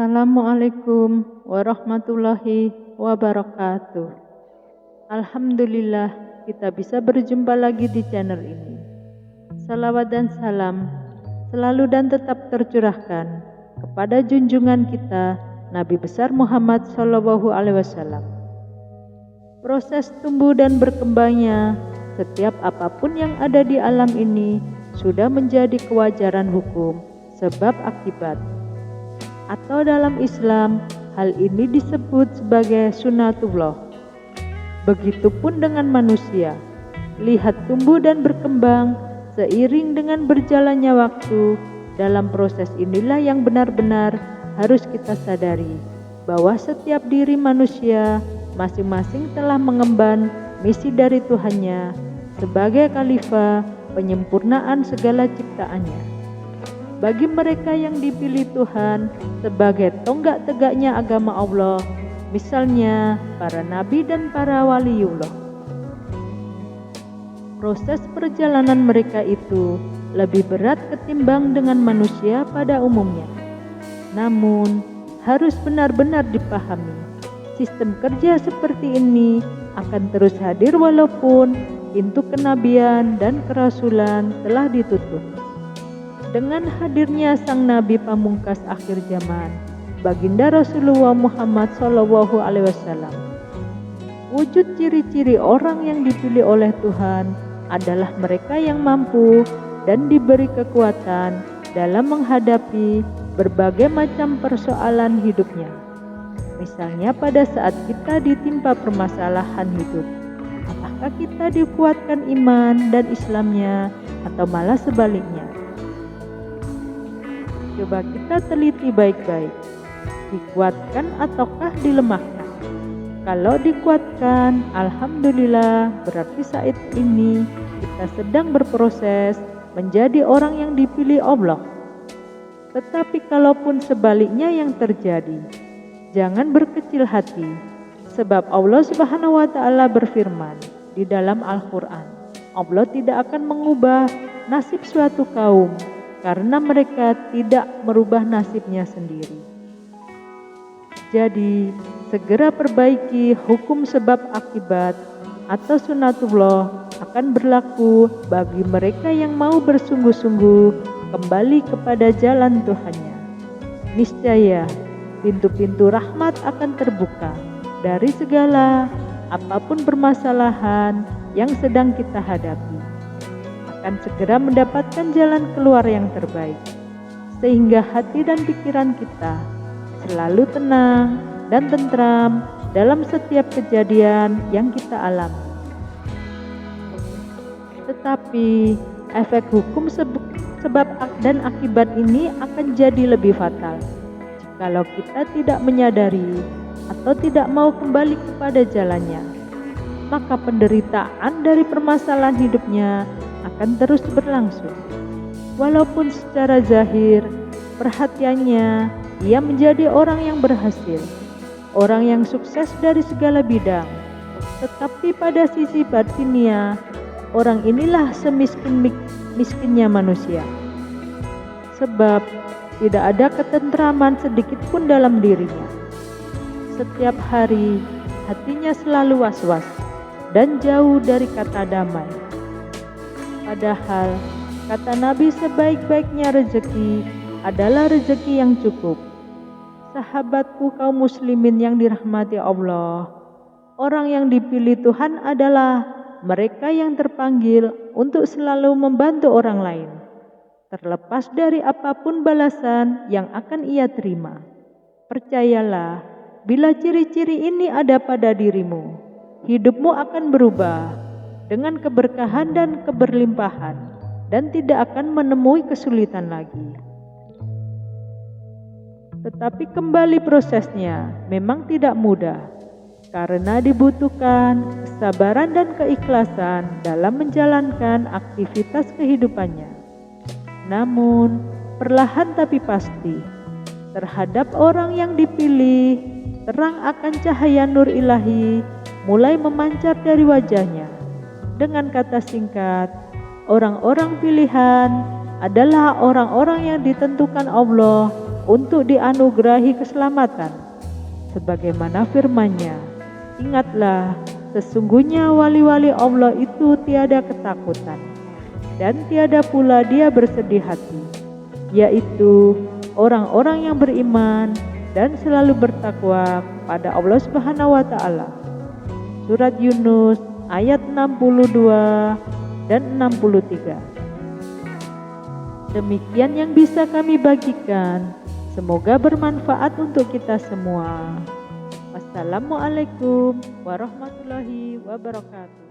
Assalamualaikum warahmatullahi wabarakatuh. Alhamdulillah kita bisa berjumpa lagi di channel ini. Salawat dan salam selalu dan tetap tercurahkan kepada junjungan kita Nabi besar Muhammad SAW. Proses tumbuh dan berkembangnya setiap apapun yang ada di alam ini sudah menjadi kewajaran hukum sebab akibat. Atau dalam Islam, hal ini disebut sebagai sunnatullah. Begitupun dengan manusia, lihat tumbuh dan berkembang seiring dengan berjalannya waktu. Dalam proses inilah yang benar-benar harus kita sadari, bahwa setiap diri manusia masing-masing telah mengemban misi dari Tuhannya sebagai khalifah penyempurnaan segala ciptaannya. Bagi mereka yang dipilih Tuhan sebagai tonggak tegaknya agama Allah, misalnya para nabi dan para waliullah. Proses perjalanan mereka itu lebih berat ketimbang dengan manusia pada umumnya. Namun, harus benar-benar dipahami, sistem kerja seperti ini akan terus hadir walaupun pintu kenabian dan kerasulan telah ditutup. Dengan hadirnya sang Nabi pamungkas akhir zaman, baginda Rasulullah Muhammad SAW, wujud ciri-ciri orang yang dipilih oleh Tuhan adalah mereka yang mampu dan diberi kekuatan dalam menghadapi berbagai macam persoalan hidupnya. Misalnya pada saat kita ditimpa permasalahan hidup, apakah kita dikuatkan iman dan Islamnya atau malah sebaliknya? Coba kita teliti baik-baik, dikuatkan ataukah dilemahkan? Kalau dikuatkan, alhamdulillah, berarti saat ini kita sedang berproses menjadi orang yang dipilih Allah. Tetapi kalaupun sebaliknya yang terjadi, jangan berkecil hati, sebab Allah Subhanahu wa Ta'ala berfirman di dalam Al-Quran, Allah tidak akan mengubah nasib suatu kaum karena mereka tidak merubah nasibnya sendiri. Jadi, segera perbaiki hukum sebab akibat atau sunnatullah akan berlaku bagi mereka yang mau bersungguh-sungguh kembali kepada jalan Tuhannya. Niscaya, pintu-pintu rahmat akan terbuka dari segala apapun permasalahan yang sedang kita hadapi. Akan segera mendapatkan jalan keluar yang terbaik, sehingga hati dan pikiran kita selalu tenang dan tentram dalam setiap kejadian yang kita alami. Tetapi efek hukum sebab dan akibat ini akan jadi lebih fatal jikalau kita tidak menyadari atau tidak mau kembali kepada jalannya. Maka penderitaan dari permasalahan hidupnya akan terus berlangsung. Walaupun secara zahir perhatiannya ia menjadi orang yang berhasil, orang yang sukses dari segala bidang, tetapi pada sisi batinnya orang inilah semiskin-miskinnya manusia. Sebab tidak ada ketentraman sedikit pun dalam dirinya. Setiap hari hatinya selalu was-was dan jauh dari kata damai. Padahal kata Nabi, sebaik-baiknya rezeki adalah rezeki yang cukup. Sahabatku kaum muslimin yang dirahmati Allah, orang yang dipilih Tuhan adalah mereka yang terpanggil untuk selalu membantu orang lain, terlepas dari apapun balasan yang akan ia terima. Percayalah, bila ciri-ciri ini ada pada dirimu, hidupmu akan berubah dengan keberkahan dan keberlimpahan, dan tidak akan menemui kesulitan lagi. Tetapi kembali prosesnya memang tidak mudah, karena dibutuhkan kesabaran dan keikhlasan dalam menjalankan aktivitas kehidupannya. Namun, perlahan tapi pasti, terhadap orang yang dipilih, terang akan cahaya nur ilahi mulai memancar dari wajahnya. Dengan kata singkat, orang-orang pilihan adalah orang-orang yang ditentukan Allah untuk dianugerahi keselamatan. Sebagaimana firman-Nya, ingatlah, sesungguhnya wali-wali Allah itu tiada ketakutan, dan tiada pula dia bersedih hati, yaitu orang-orang yang beriman dan selalu bertakwa pada Allah Subhanahu wa Ta'ala. Surat Yunus ayat 62 dan 63. Demikian yang bisa kami bagikan. Semoga bermanfaat untuk kita semua. Wassalamualaikum warahmatullahi wabarakatuh.